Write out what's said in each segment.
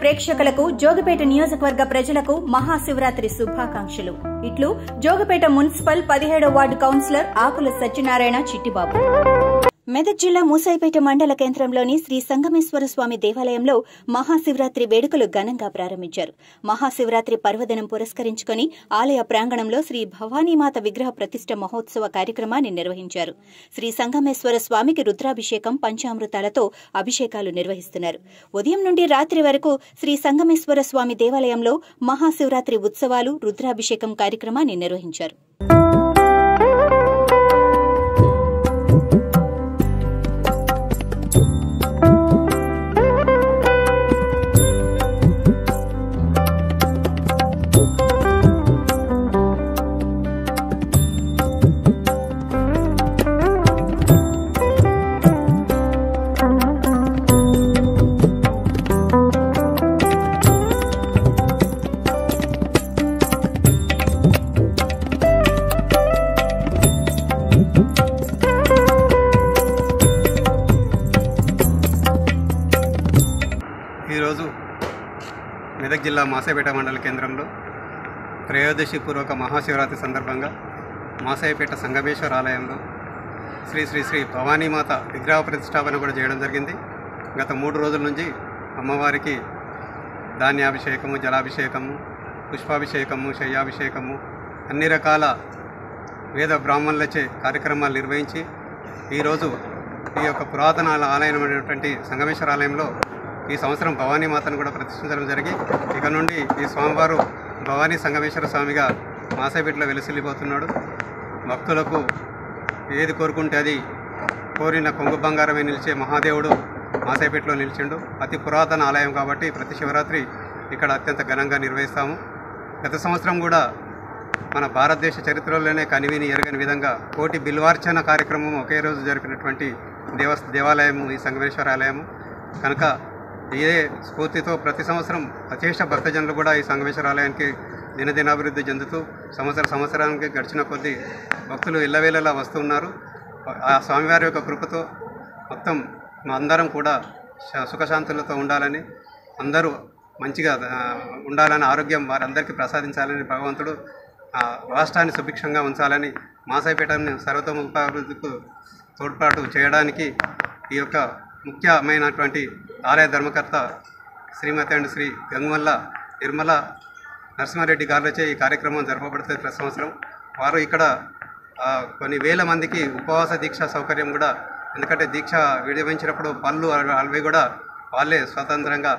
ప్రేక్షకులకు జోగిపేట నియోజకవర్గ ప్రజలకు మహాశివరాత్రి శుభాకాంక్షలు. ఇట్లు జోగిపేట మున్సిపల్ 17వ వార్డు కౌన్సిలర్ ఆకుల సత్యనారాయణ చిట్టిబాబు. మెదక్ జిల్లా మూసాయిపేట మండల కేంద్రంలోని శ్రీ సంగమేశ్వర స్వామి దేవాలయంలో మహాశివరాత్రి వేడుకలు ఘనంగా ప్రారంభించారు. మహాశివరాత్రి పర్వదినం పురస్కరించుకుని ఆలయ ప్రాంగణంలో శ్రీ భవానీమాత విగ్రహ ప్రతిష్ఠ మహోత్సవ కార్యక్రమాన్ని నిర్వహించారు. శ్రీ సంగమేశ్వర స్వామికి రుద్రాభిషేకం, పంచామృతాలతో అభిషేకాలు నిర్వహిస్తున్నారు. ఉదయం నుండి రాత్రి వరకు శ్రీ సంగమేశ్వర స్వామి దేవాలయంలో మహాశివరాత్రి ఉత్సవాలు, రుద్రాభిషేకం కార్యక్రమాన్ని నిర్వహించారు. ఈరోజు మెదక్ జిల్లా మాసాయిపేట మండల కేంద్రంలో త్రయోదశిపూర్వక మహాశివరాత్రి సందర్భంగా మాసాయిపేట సంగమేశ్వర ఆలయంలో శ్రీ శ్రీ శ్రీ భవానీమాత విగ్రహ ప్రతిష్టాపన కూడా చేయడం జరిగింది. గత 3 రోజుల నుంచి అమ్మవారికి ధాన్యాభిషేకము, జలాభిషేకము, పుష్పాభిషేకము, శయ్యాభిషేకము, అన్ని రకాల వేద బ్రాహ్మణులచే కార్యక్రమాలు నిర్వహించి ఈరోజు ఈ యొక్క పురాతన ఆలయమైనటువంటి సంగమేశ్వర ఆలయంలో ఈ సంవత్సరం భవానీమాతను కూడా ప్రతిష్ఠించడం జరిగి ఇక నుండి ఈ స్వామివారు భవానీ సంగమేశ్వర స్వామిగా మాసాయిపేటలో వెలసిల్లిపోతున్నాడు. భక్తులకు ఏది కోరుకుంటే అది కోరిన కొంగు బంగారమే నిలిచే మహాదేవుడు మాసాయిపేటలో నిలిచిండు. అతి పురాతన ఆలయం కాబట్టి ప్రతి శివరాత్రి ఇక్కడ అత్యంత ఘనంగా నిర్వహిస్తాము. గత సంవత్సరం కూడా మన భారతదేశ చరిత్రలోనే కనివిని ఎరగని విధంగా కోటి బిల్వార్చన కార్యక్రమం ఒకే రోజు జరిపినటువంటి దేవాలయము ఈ సంగమేశ్వర ఆలయము కనుక ఇదే స్ఫూర్తితో ప్రతి సంవత్సరం అశేష భక్తజనులు కూడా ఈ సంగమేశ్వర ఆలయానికి దినదినాభివృద్ధి చెందుతూ సంవత్సరానికి గడిచిన కొద్దీ భక్తులు ఇళ్లవేళలా వస్తున్నారు. ఆ స్వామివారి యొక్క కృపతో మొత్తం అందరం కూడా సుఖశాంతులతో ఉండాలని, అందరూ మంచిగా ఉండాలని, ఆరోగ్యం వారందరికీ ప్రసాదించాలని, భగవంతుడు రాష్ట్రాన్ని సుభిక్షంగా ఉంచాలని, మాసాయిపేటను సర్వతోముఖాభివృద్ధికి తోడ్పాటు చేయడానికి ఈ యొక్క ముఖ్యమైనటువంటి ఆలయ ధర్మకర్త శ్రీమతి అండ్ శ్రీ గంగమల్ల నిర్మల నరసింహారెడ్డి గారిచే ఈ కార్యక్రమం జరపబడుతుంది ప్రతి సంవత్సరం. వారు ఇక్కడ కొన్ని వేల మందికి ఉపవాస దీక్ష సౌకర్యం కూడా, ఎందుకంటే దీక్ష విడిపించినప్పుడు పళ్ళు అవి కూడా వాళ్ళే స్వతంత్రంగా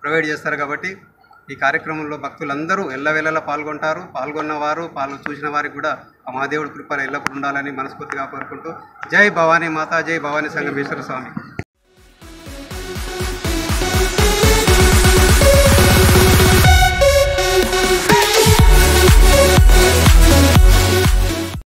ప్రొవైడ్ చేస్తారు కాబట్టి ఈ కార్యక్రమంలో భక్తులందరూ ఎల్లవేళలా పాల్గొంటారు. పాల్గొన్నవారు చూసిన వారికి కూడా ఆ మహాదేవుడి కృప ఎల్లప్పుడూ ఉండాలని మనస్ఫూర్తిగా కోరుకుంటూ జై భవానీ మాత, జై భవానీ సంగమేశ్వర స్వామి.